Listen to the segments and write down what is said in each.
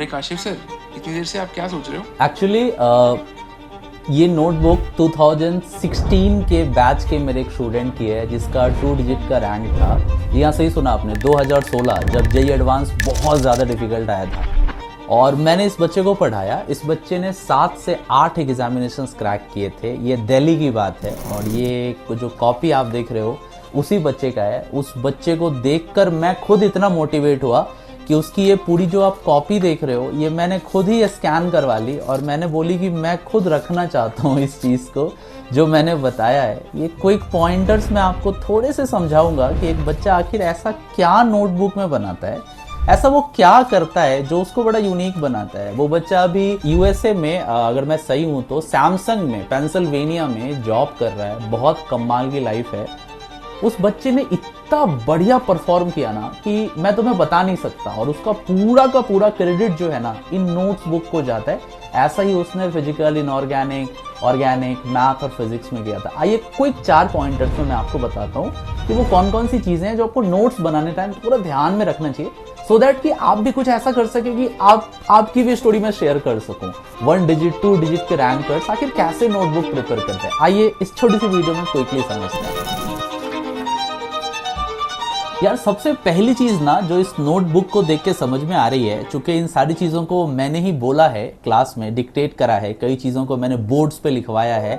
अरे काशिफ सर, इतनी देर से आप क्या सोच रहे हो? एक्चुअली ये नोटबुक 2016 के बैच के मेरे एक स्टूडेंट की है जिसका 2 डिजिट का रैंक था। यहाँ सही सुना आपने, 2016 जब जेईई एडवांस बहुत ज़्यादा डिफिकल्ट आया था और मैंने इस बच्चे को पढ़ाया। इस बच्चे ने 7 से 8 एग्जामिनेशंस क्रैक किए थे। ये दिल्ली की बात है और ये जो कॉपी आप देख रहे हो उसी बच्चे का है। उस बच्चे को देखकर मैं खुद इतना मोटिवेट हुआ कि उसकी ये पूरी जो आप कॉपी देख रहे हो ये मैंने खुद ही स्कैन करवा ली और मैंने बोली कि मैं खुद रखना चाहता हूँ इस चीज़ को जो मैंने बताया है। ये क्विक पॉइंटर्स मैं आपको थोड़े से समझाऊंगा कि एक बच्चा आखिर ऐसा क्या नोटबुक में बनाता है, ऐसा वो क्या करता है जो उसको बड़ा यूनिक बनाता है। वो बच्चा अभी यूएसए में, अगर मैं सही हूँ तो सैमसंग में पेंसिल्वेनिया में जॉब कर रहा है। बहुत कमाल की लाइफ है। उस बच्चे ने इतना बढ़िया परफॉर्म किया ना कि मैं तुम्हें बता नहीं सकता और उसका पूरा का पूरा क्रेडिट जो है ना इन नोट्स बुक को जाता है। ऐसा ही उसने फिजिकल, इनऑर्गेनिक, ऑर्गेनिक, मैथ और फिजिक्स में किया था। आइए क्विक 4 पॉइंटर्स में मैं आपको बताता हूँ कि वो कौन कौन सी चीजें हैं जो आपको नोट्स बनाने टाइम पूरा ध्यान में रखना चाहिए, सो दैट कि आप भी कुछ ऐसा कर सके कि आपकी भी स्टोरी में शेयर कर सकूं। 1 डिजिट 2 डिजिट के रैंकर्स आखिर कैसे नोटबुक प्रिपेयर करते हैं, आइए इस छोटी सी वीडियो में क्विकली समझते हैं। यार सबसे पहली चीज ना जो इस नोटबुक को देख के समझ में आ रही है, चूंकि इन सारी चीजों को मैंने ही बोला है, क्लास में डिक्टेट करा है, कई चीजों को मैंने बोर्ड्स पे लिखवाया है,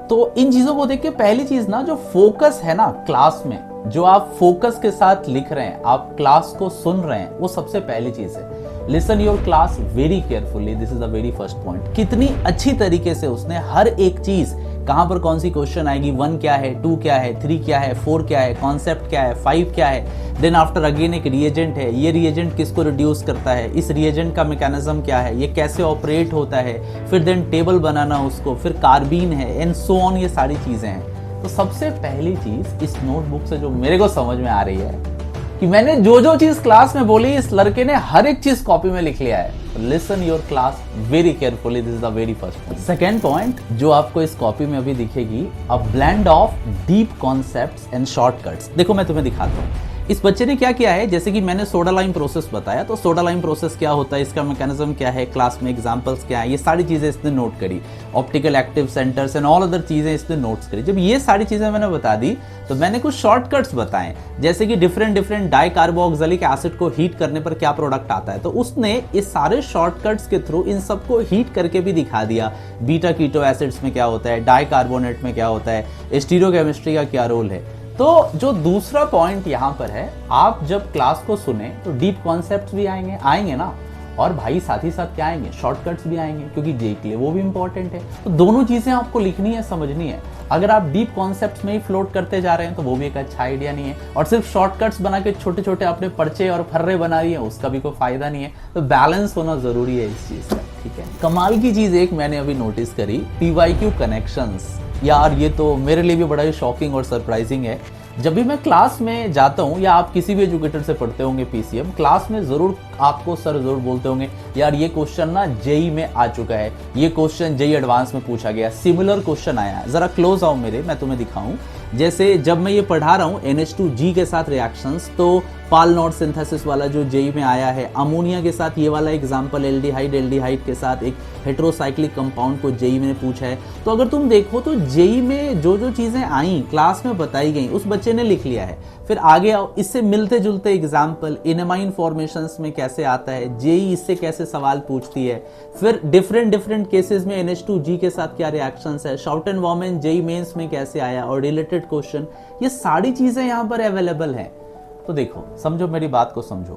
तो इन चीजों को देख के पहली चीज ना जो फोकस है ना क्लास में, जो आप फोकस के साथ लिख रहे हैं, आप क्लास को सुन रहे हैं, वो सबसे पहली चीज है। Listen your class very carefully, this is the very first point. कितनी अच्छी तरीके से उसने हर एक चीज, कहां पर कौन सी क्वेश्चन आएगी, 1 क्या है, 2 क्या है, 3 क्या है, 4 क्या है, कॉन्सेप्ट क्या है, 5 क्या है, देन आफ्टर अगेन एक रिएजेंट है, ये रिएजेंट किसको रिड्यूस करता है, इस रिएजेंट का मैकेनिज्म क्या है, ये कैसे ऑपरेट होता है, फिर देन टेबल बनाना उसको, फिर कार्बीन है एंड सो ऑन, ये सारी चीजें हैं। तो सबसे पहली चीज इस नोटबुक से जो मेरे को समझ में आ रही है कि मैंने जो चीज क्लास में बोली इस लड़के ने हर एक चीज कॉपी में लिख लिया है। Listen your class very carefully, this is the very first point. Second point जो आपको इस कॉपी में अभी दिखेगी, a blend of deep concepts and shortcuts. देखो मैं तुम्हें दिखाता हूँ। इस बच्चे ने क्या किया है, जैसे कि मैंने सोडा लाइम प्रोसेस बताया, तो सोडा लाइम प्रोसेस क्या होता है, इसका मैकेनिज्म क्या है, क्लास में एग्जांपल्स क्या है, ये सारी चीजें इसने नोट करी। Optical active centres and all other चीजें इसने नोट्स करी। जब ये सारी चीजें मैंने बता दी तो मैंने कुछ शॉर्टकट्स बताए, जैसे कि डिफरेंट डाई कार्बोक्सिलिक एसिड को हीट करने पर क्या प्रोडक्ट आता है। तो उसने इस सारे शॉर्टकट्स के थ्रू इन सबको हीट करके भी दिखा दिया। बीटा कीटो एसिड्स में क्या होता है, डाई कार्बोनेट में क्या होता है, स्टीरियोकेमिस्ट्री का क्या रोल है। तो जो दूसरा पॉइंट यहाँ पर है, आप जब क्लास को सुने तो डीप कॉन्सेप्ट्स भी आएंगे ना, और भाई साथ ही साथ क्या आएंगे, शॉर्टकट्स भी आएंगे, क्योंकि जेईई के लिए वो भी इंपॉर्टेंट है। तो दोनों चीजें आपको लिखनी है, समझनी है। अगर आप डीप कॉन्सेप्ट्स में ही फ्लोट करते जा रहे हैं तो वो भी एक अच्छा आइडिया नहीं है, और सिर्फ शॉर्टकट्स बना के छोटे छोटे अपने पर्चे और फर्रे बना रही है, उसका भी कोई फायदा नहीं है। तो बैलेंस होना जरूरी है इस चीज का, ठीक है। कमाल की चीज एक मैंने अभी नोटिस करी, पीवाईक्यू कनेक्शंस। यार ये तो मेरे लिए भी बड़ा ही शॉकिंग और सरप्राइजिंग है। जब भी मैं क्लास में जाता हूँ, या आप किसी भी एजुकेटर से पढ़ते होंगे पीसीएम, क्लास में जरूर आपको सर जरूर बोलते होंगे, यार ये क्वेश्चन ना जेईई में आ चुका है, ये क्वेश्चन जेईई एडवांस में पूछा गया, सिमिलर क्वेश्चन आया है। जरा क्लोज आओ मेरे, मैं तुम्हें दिखाऊं। जैसे जब मैं ये पढ़ा रहा हूँ NH2G के साथ रिएक्शंस, तो पाल नॉट सिंथेसिस वाला जो जेईई में आया है, अमोनिया के साथ ये वाला एग्जांपल, एल्डिहाइड के साथ एक हेटेरोसाइक्लिक कंपाउंड को जेईई में पूछा है। तो अगर तुम देखो तो जेईई में जो चीजें आई, क्लास में बताई गई, उस बच्चे ने लिख लिया है। फिर आगे आओ, इससे मिलते जुलते एग्जाम्पल, इनेमाइन फॉर्मेशंस में कैसे आता है, जेईई इससे कैसे सवाल पूछती है, फिर डिफरेंट केसेस में NH2G के साथ क्या रिएक्शंस है, शाउटेनबॉर्न जेईई मेंस में कैसे आया और रिलेटेड क्वेश्चन, ये सारी चीजें यहाँ पर अवेलेबल है। तो देखो, समझो मेरी बात को समझो।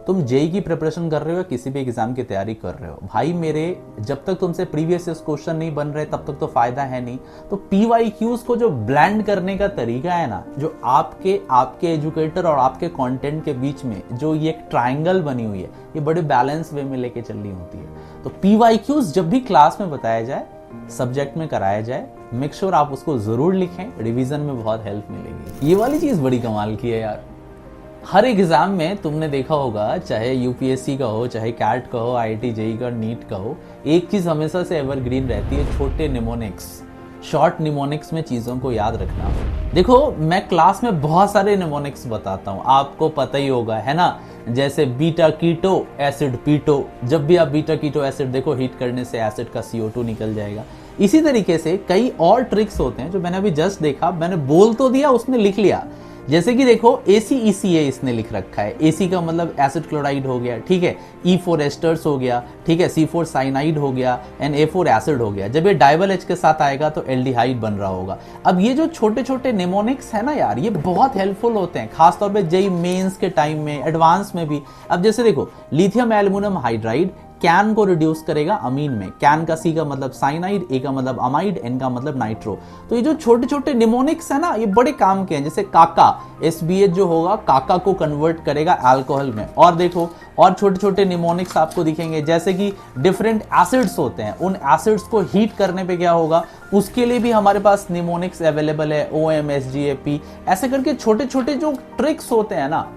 तुम जेईई की प्रिपरेशन कर रहे हो या किसी भी एग्जाम की तैयारी कर रहे हो, भाई मेरे, जब तक तुमसे प्रीवियस क्वेश्चन नहीं बन रहे तब तक तो फायदा है नहीं। तो पीवाईक्यूज को जो ब्लेंड करने का तरीका है ना, जो आपके एजुकेटर और आपके कंटेंट के बीच में जो ये एक ट्रायंगल बनी हुई है, ये बड़े बैलेंस वे में लेके चलनी होती है। तो पीवाईक्यूज जब भी क्लास में बताया जाए, सब्जेक्ट में कराया जाए, मेक श्योर आप उसको जरूर लिखें, रिवीजन में बहुत हेल्प मिलेगी। ये वाली चीज बड़ी कमाल की है यार। हर एग्जाम में तुमने देखा होगा, चाहे यूपीएससी का हो, चाहे कैट का हो, आईआईटी जेईई का, नीट का हो, एक चीज हमेशा से एवरग्रीन रहती है, छोटे निमोनिक्स, शॉर्ट निमोनिक्स में चीजों को याद रखना। देखो मैं क्लास में बहुत सारे निमोनिक्स बताता हूँ, आपको पता ही होगा है ना, जैसे बीटा कीटो एसिड पीटो, जब भी आप बीटा कीटो एसिड देखो हीट करने से एसिड का CO2 निकल जाएगा। इसी तरीके से कई और ट्रिक्स होते हैं जो मैंने अभी जस्ट देखा, मैंने बोल तो दिया, उसने लिख लिया। जैसे कि देखो ACECA इसने लिख रखा है, AC का मतलब एसिड क्लोराइड हो गया, ठीक है, E4 एस्टर्स हो गया, ठीक है, C4 साइनाइड हो गया, Na4 एसिड हो गया। जब ये डाइबल H के साथ आएगा तो एल्डिहाइड बन रहा होगा। अब ये जो छोटे छोटे निमोनिक्स है ना यार, ये बहुत हेल्पफुल होते हैं, खासतौर पे जेई मेंस के टाइम में, एडवांस में भी। अब जैसे देखो लिथियम एल्युमिनियम हाइड्राइड कैन को रिड्यूस करेगा अमीन में, कैन का C का मतलब साइनाइड, A का मतलब अमाइड, N का मतलब नाइट्रो। तो ये जो छोटे छोटे निमोनिक्स है ना, ये बड़े काम के हैं। जैसे काका SBH जो होगा काका को कन्वर्ट करेगा अल्कोहल में। और देखो और छोटे छोटे निमोनिक्स आपको दिखेंगे, जैसे कि डिफरेंट एसिड्स होते हैं, उन एसिड्स को हीट करने पे क्या होगा, उसके लिए भी हमारे पास निमोनिक्स अवेलेबल है, OM SGAP। ऐसे करके छोटे छोटे जो ट्रिक्स होते हैं ना,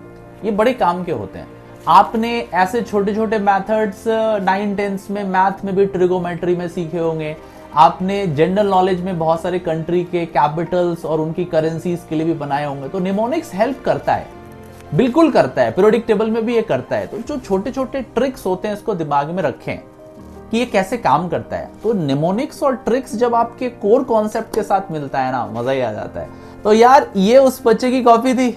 ये बड़े काम के होते हैं। आपने ऐसे छोटे छोटे मेथड्स 9th-10th में मैथ में भी ट्रिगोमेट्री में सीखे होंगे। आपने जनरल नॉलेज में बहुत सारे कंट्री के कैपिटल्स और उनकी करेंसीज के लिए भी बनाए होंगे। तो निमोनिक्स हेल्प करता है, बिल्कुल करता है, पीरियोडिक टेबल में भी ये करता है। तो जो छोटे छोटे ट्रिक्स होते हैं इसको दिमाग में रखें कि ये कैसे काम करता है। तो निमोनिक्स और ट्रिक्स जब आपके कोर कॉन्सेप्ट के साथ मिलता है ना, मजा ही आ जाता है। तो यार ये उस बच्चे की कॉपी थी,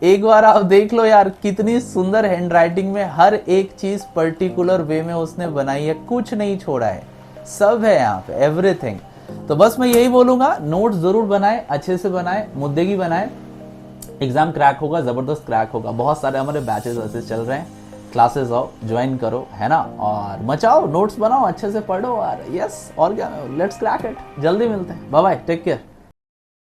एक बार आप देख लो यार, कितनी सुंदर हैंडराइटिंग में हर एक चीज पर्टिकुलर वे में उसने बनाई है, कुछ नहीं छोड़ा है, सब है यहाँ पे, एवरीथिंग। तो बस मैं यही बोलूंगा, नोट्स जरूर बनाए, अच्छे से बनाए, मुद्दे की बनाए। एग्जाम क्रैक होगा, जबरदस्त क्रैक होगा। बहुत सारे हमारे बैचेस ऐसे चल रहे हैं, क्लासेस आओ, ज्वाइन करो, है ना, और मचाओ, नोट्स बनाओ, अच्छे से पढ़ो, और यस, और क्या, लेट्स क्रैक इट। जल्दी मिलते हैं, बाय बाय, टेक केयर।